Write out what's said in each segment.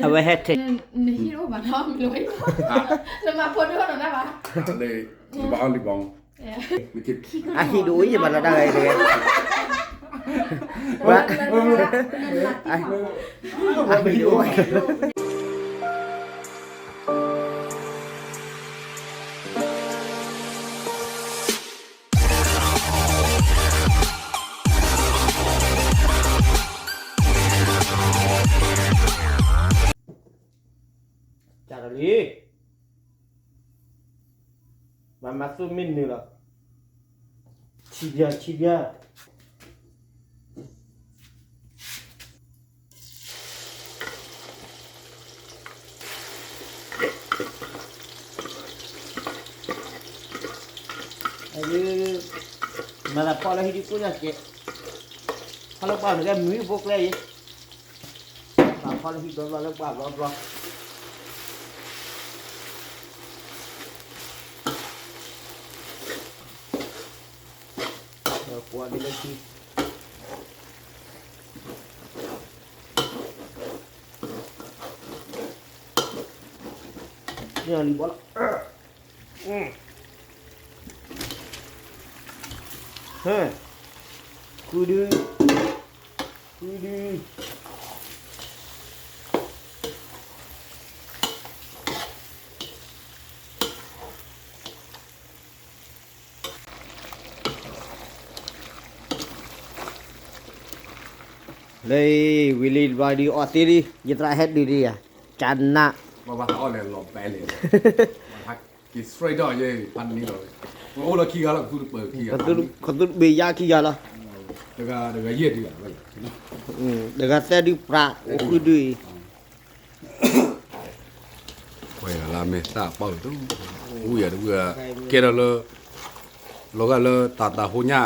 เอาไว้ให้เท ฮีโร่บ้านน้องรวยจะมาพูดด้วยหรอนะวะ เลยบ้าหรือบ้องไม่คิด อ่ะที่ดูอย่ามาละได้เลยว่าอ่ะไปดูจัดเลยมาสู้มินนี่หรอชิบยาMana pola hidup punya ke? Kalau bawa ni mui buk lagi. Pola hidup lalu bawa. Kuat dia lagi. Jangan dibolak. Kudu. Lei Willy body otiri jitra head diri ya. Cana. ว่าว่าเขาเลยหลบไปเลยพักกินสไตรดอร์ยี่พันนี้เลยโอ้เราขี้กันแล้วคือเปิดขี้กัน Kau beja kia lah. เดี๋ยวเยี่ยดีกว่า Dekat saya di prak kudu. เว้ยลาเมซ่าเปิดตู้อู้ยเดี๋ยวเกล้าเลยเราก็เลยตาหัวหน้า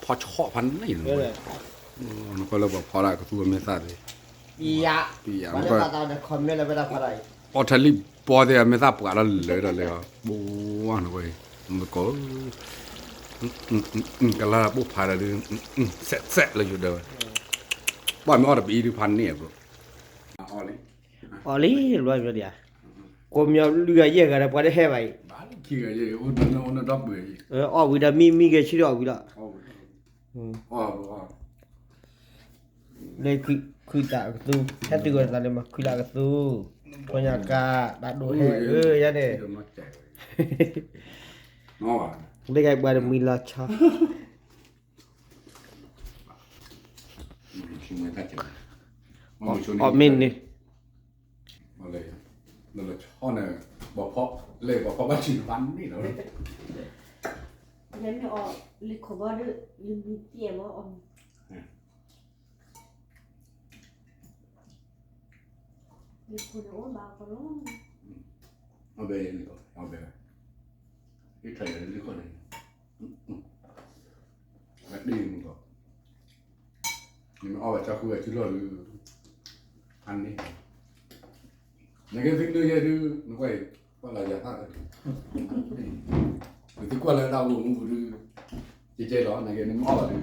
พอชอบพันนี่เลยมันก็เลยบอกพอละก็ตัวเมซ่าเลย Iya. Pada tak tahu ada komen apa dah parai. พอทะลิปอเดียเมซ่าปวดแล้วเลยอ่ะบูว่างเลยมันก็กันละปุ๊บพาเลยแสะเลยอยู่เด้อบ้านไม่อดปีที่พันเนี่ยบร Oli luar biasa dia. Komnya luar je kan pada hebai. บ้านขี้กันยี่อุ่นดับเบื่อ Oh vida mi ke sini oh vida. อ๋อ Lei kui tak tu. Satu gua tadi mah kui lah tu. Punya kak tak do he. Ya deh. น้อ Lei kai pada mila cha. ชิมไม่ได้จ้ะ Oh min ni. มาเลยนั่นแหละช่อเนี่ยบอกเพาะเลยบอกเพาะบ้านชิมพันนี่เหรอ Nên họ lịch của bố được dùng tiền mà ông lịch của nó bảo có nó เอาไปนี่ก่อนเอาไปที่ใส่นี่ก่อนเลยแบบดีมึงก่อนนี่มันเอาไปจากคุยที่รอดูพันนี่ในการฟิกดูยังดูนึกว่าว่าเราอยากทำอะไรหรือที่กว่าเราดาวน์มึงดูเจ๊ๆหรอในการนี้มันเอาไปดู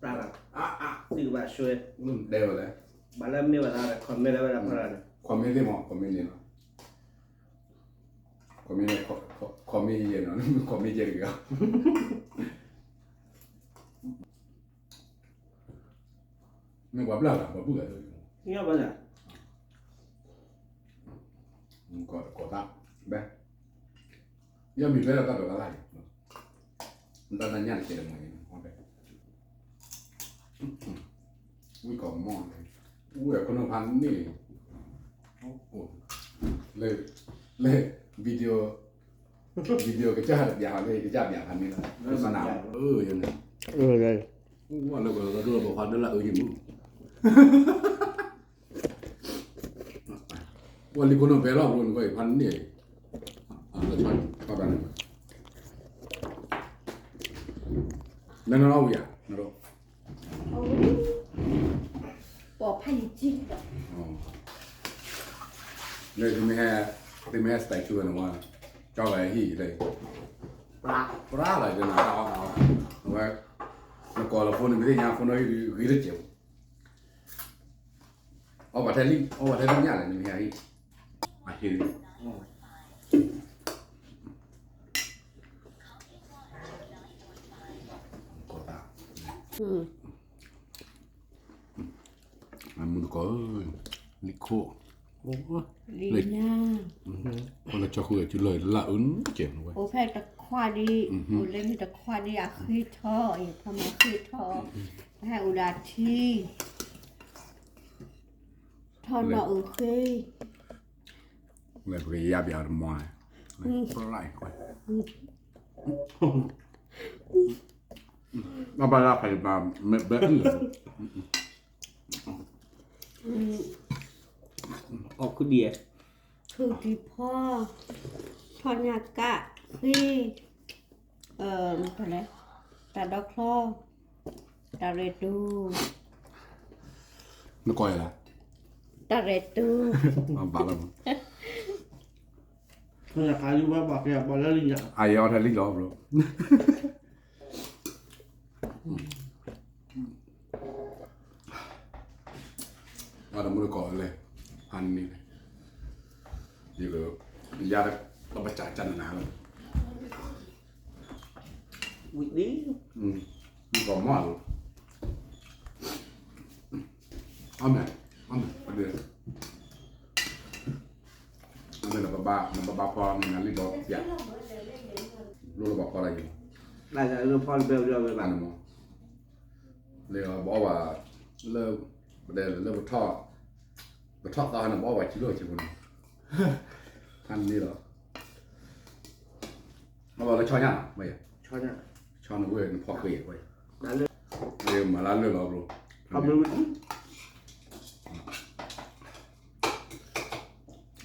Prara. Tu ba shoe. มึงเดี๋ยวเลย Malam ni pada komen apa parai. ความไม่ได้หมอความไม่เนี่ยเนาะความไม่ความไม่เย็นเนาะความไม่เย็นอีกแล้วไม่กว่าเปล่าหรอว่าพูดอะไร Ni apa dah? กดตาแบ๊ยังมีเวลาก็โดนอะไรมันตอนนั้นยังเจอมั้ยเอาไปอุ้ยก่อนมองเลยอุ้ยคนพันนี่โอ้โหเลยวิดีโอก็จะอยากเลยจะอยากพันนี่แหละสนามยังไง Rồi. ว่าเราก็รู้บอกพันนั่นแหละอยู่มั้งวันนี้คนไปรอบคนก็พันนี่เราชอบก็แบบนั้นนั่นเราอย่างนั่นเรา bỏ phải chim đó เนี่ยที่ไม่ให้สไตล์ชวนว่าเจ้าอะไรที่เลยปลาอะไรจะหนาเอาว่ามันก่อนเราคนไม่ได้ยาคนน้อยหรือเจ็บ เอาบัตรไทยลิงเอาบัตรไทยลิงยากเลยนี่ไงมาเห็นกดตามันก็ลิโก้โอ้ ลีน่า คนละจะคุยจุเลยละเจ็บเลย โอ้แพ้ตะควาดีโอ้เล่นตะควาดีอะคือท่ออย่าพมาคือท่อแพ้อุดาทีท่อนมาคือ เลยไปยาบยาดมวยปลายก่อนมาบาราไปมาเม็ดเบ็ดเลย ออกคือเดีย คือที่พ่อทอนยากะคืออะไรตาดอกคลอตาเรตู นึกก่อยละ ตาเรตู บาลา เพื่อนขายอยู่ว่าบอกแกบอกแล้วลิงอ่ะ อายอทลิล้อ bro มาดมือก่อนเลยพันนี่ดีเลยยาต้องไปจ่ายจันทร์นะแล้ว วิดี มีก่อนมอดเอาไหมประเดี๋ยวอันนี้เราบ้าพอมันงานรีบบอกอยากรู้เราบอกอะไรอยู่ ได้จะเรื่องพ่อเบลเรื่องไป บ้า บ้าน น มอเลยบอกว่าเริ่มประเดี๋ยวเริ่มทอดตอนนั้นบอกว่าชิโร่ชิบุนท่านนี่เหรอมาบอกแล้วชอบยังไม่ ชอบเนี่ย ชอบนะเว้ยพอเคยเว้ย นั่นเลย เรียนมาล้านเรื่องเราบรู เอาไปวิดี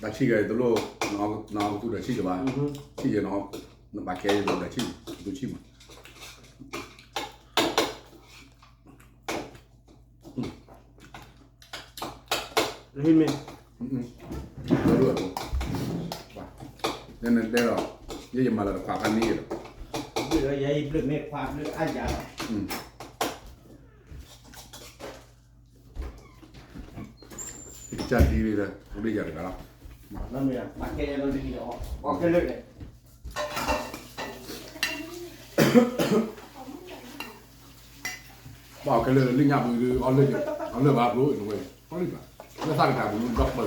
da chiga do lo no tu da chiga ba chiga no ba ke do da chiga do chimaแล้วเห็นไหม do lo ba nên đây rồi như mà là khoa pan ni rồi เรื่องใหญ่เรื่องเมฆความเรื่องอันยาว cha đi rồi đi giờ rồi đó นั่นเลยอ่ะมาแกเราดีเนาะออกแค่เรื่องเลย bảo cái lừa linh nhập rồi on lừa bạc rồi rồi có linh à nó sang cái thằng nó gấp bờ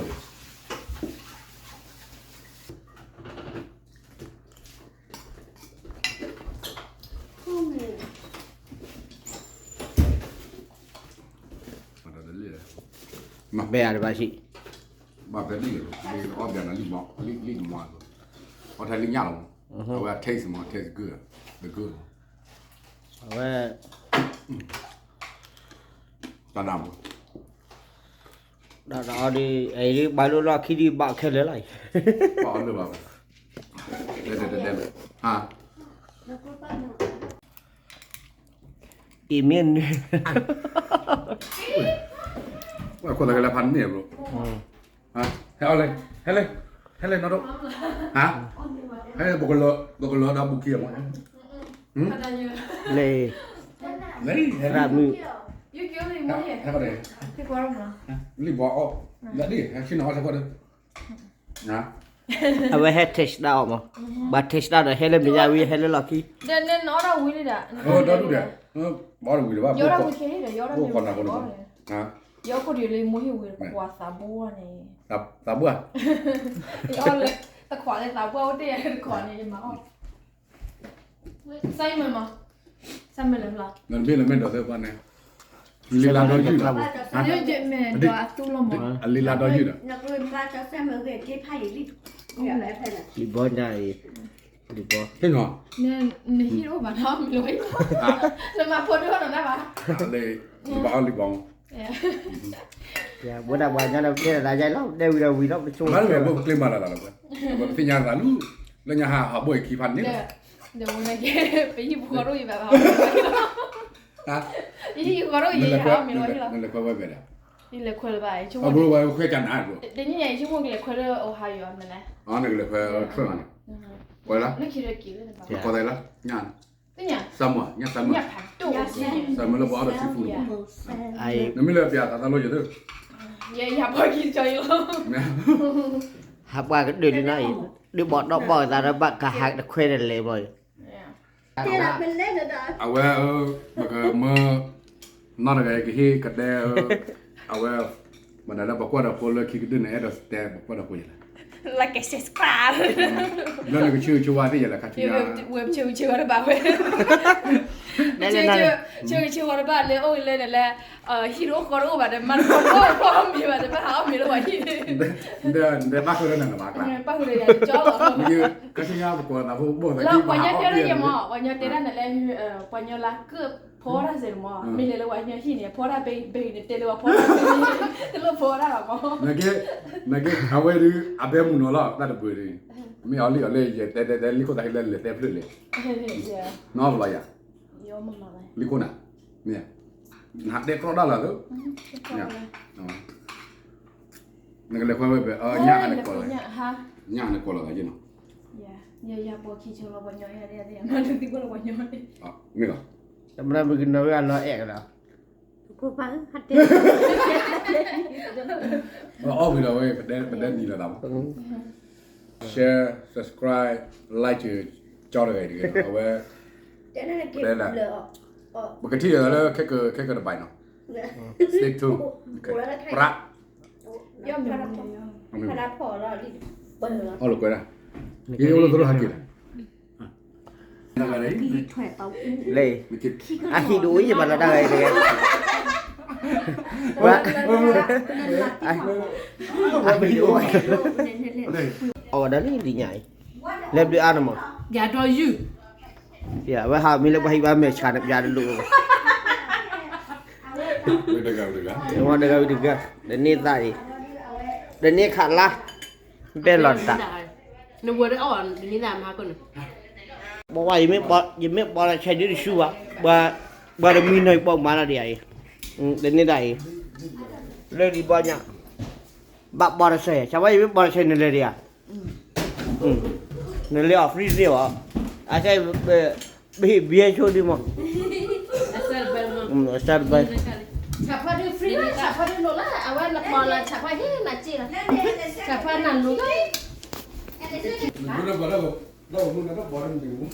มา แบร์บาชิ มาเป็นลิงเลยออกแบบนั้นลิงมอลิงมอเอาไทยลิงยาวเอาว่า taste มอ taste good the good เอาว่า ตาดำ đó đi ấy đi bài lô khi đi bạo khen lấy lại บอกเลยว่าเด่นอ่ะ im miên ว่าคนละกันละพันเนี่ยบรูฮะให้เอาเลยให้เลยน้องฮะให้บอกกันเลยดาวบุกเกียร์มั้ง lê เลยให้ ra mi You kiểu gì muốn gì? ให้เขาเลย Cái quá không hả? รีบบอกอ๋อแล้วดิให้ชิ้นน้อยสักคนนึงนะ à vậy hết test đau mà bà test đau rồi hết lên bây giờ vi hết lên là khi Nên nó đâu quý đi đã. ได้ดูเดี๋ยวบอกเลยว่า Gió đâu quý thế đấy, gió đâu พวก quý คนละคน thế นะ Gió có điều lên muốn hiểu về quả xà bua này. ตาบัว Gió lên, ta quả lên xà bua đi, quả này mà không. Say mà. Say mà làm là. เงินพี่เราไม่ดอกเสื้อผ้าเนี่ยลีลาดอยยืด Nếu chuyện mẹ đồ tu lo mà. ลีลาดอยยืดอ่ะ นักเรียนพระเจ้าแซมเรียนที่ไพ่ลิอะไรไพ่ละ đi bó này đi bó เห็นเหรอ Nên hít mà nó mình lối. Rồi mà phun nữa rồi đó bà. เลยรีบอง ya bữa nào bà nhà đâu kia là dây lắm đều đều vì nó bị chung มาเลยพวกคลิปมาแล้วล่ะแบบที่งานร้านแล้วยังหาบ่อยกี่พันนี่ Để hôm nay kia phải hiệp qua rồi bà bảo. นะ Đi hiệp qua rồi นั่น gì แหละก็ hả? Mình nói là นั่นแหละก็ไว้ไปแล้ว đi là quên bài chung. เอาบรูไว้คุยกันอ่านบรู Đến như vậy chung một cái quên ở Ohio anh này. อ๋อนี่เลยคุยเครื่องอะไรไว้ละ Nó kia kia lên bà. พอได้ละงาน Thế nhỉ? ซ้ำว่ะงานซ้ำ Nhập ว่ะ hàng tủ. ซ้ำมันเราบอกเอาแต่ซีฟู้ด ai นั่นไม่เลยเปียกแต่เราอยู่ด้วย อย่าพอกินใจแล้ว หับว่าก็เดือดหน่อยเดือดบอดดอกบอดแต่ละบักกะหักตะเควนเลยบ่อย ที่เราเป็นเล่นนะ เอาไว้แบบเมื่อนอนอะไรก็ที่กัดได้เอาไว้มันได้บอกว่าเราคนเลยคิดดึงในเราแต่บอกว่าเราคนอย่างไร La che si spara. แล้วเราก็ชื่อว่าที่อย่างไรครับชื่อ Webชื่ออะไรบ้างเว้ยชื่ออะไรบ้างเลยโอ้ยเลยนั่นแหละฮีโร่ก็รู้แบบมันคนโอ้ยพร้อมมีแบบมาหามีแล้วว่าที่เดี๋ยวบ้าคนนั้นนะบ้ากัน ป้าคนเดียวจะจ้อ ยืนก็ที่ยาบอกว่าเราพูด แล้ววันนี้เดี๋ยวยังมั้งวันนี้เดี๋ยวนั่นแหละวันนี้ละก็พอได้เสร็จมั้งมีเลยวันนี้ที่เนี่ยพอได้ไปเนี่ยเตลว่าพอได้เตลพอได้มั้งนักเอาไว้ดูอาเบมุนอล่ะนั่นเป็นเลยไม่เอาเลยแต่ลิโก้ได้เลยแต่เปลือยเลยน้องอะไรอ่ะลิโก้น่ะเนี่ยหักเด็กก็ได้ละลูกเนี่ยนั่นก็เลยค่อยไปย่างอะไรก่อนเลยย่างอะไรก่อนเลยจีน่ะอย่าบอกคิดเชื่อเราวันนี้เดี๋ยวมันถึงที่เราวันนี้อ่ะไม่หรอ จำได้ไปกินน้ำกันน้อยแอกแล้ว กูฟังหัดเด็ อ๋อไม่หรอกเว้ยประเด็นนี้ระดับ share subscribe like จอเลยดีกันเอาไว้ เดี๋ยวนั่นกินเลยอ๋อ ปกติแล้วแค่ก็ระบายเนาะ stick to ปะ ย่อม พนักพอแล้วดิเปิดแล้ว เอาลูกไปนะยี่ห้อตัวหักกี่นั่นอะไร ดีถอยเตา เลย ไม่คิด อาคิดูยี่มันละได้เลยว่าไม่ดูอ๋อนั่นนี่ดีใหญ่เล็บดีอันมั้ง อย่าดอยยู อย่าว่าหามีเล็บให้บ้านเมชานับยาดู ไม่ได้กันเลยละ ว่าเด็กเอาดีกันเดี๋ยวนี้ตายเดี๋ยวนี้ขาดละเป็นหลอดตา ในวัวได้อ่อนเดี๋ยวนี้ตามมาก่อน บอกว่ายังไม่บอกอะไรใช้ดิชูอ่ะว่าเรามีหน่อยบอกมาแล้วเดี๋ยวเดี๋ยวนี้ได้เรื่องดีบ้านเนี่ยบอกอะไรใช่ใช่ว่ายังไม่บอกอะไรใช่ในเรื่องเดียวในเรื่องออฟฟิศเดียวอ่ะอาใช่เบี้ยโชว์ดีมั้งสารบัญ Siapa dia free lah, siapa dia nolak lah. Awal nak bola, siapa dia nak cik lah. Siapa nak nolak? Mana mana dah mana dah barang ni.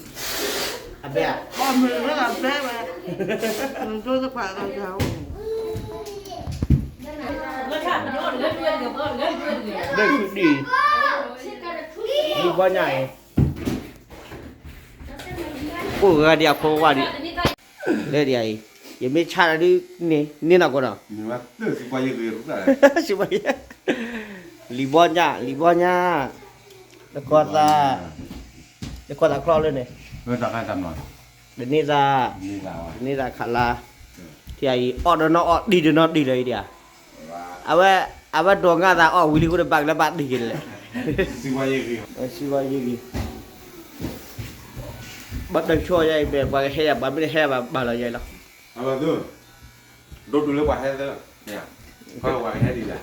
Apa ya? Oh, mana apa ya? Itu tu pak kau tahu. Dah kudi. Di banyak. Oh, dia aku wadi. Dia. Yang macam ada ni nak kau nak? Ni mah tu supaya geru dah. Supaya libornya dekat keluar ni. Kita akan tambah. Ini dah kalah. Tiai order nak di dah dia. Awak dua ngah dah willy kau dah bag lebat di gila. Supaya geru. Bắt đầu cho vậy về qua hè bà biết hè bà là vậy đó. Apa tu? Duduk dulu buat hair tu. Ya. Kau buat hair dia.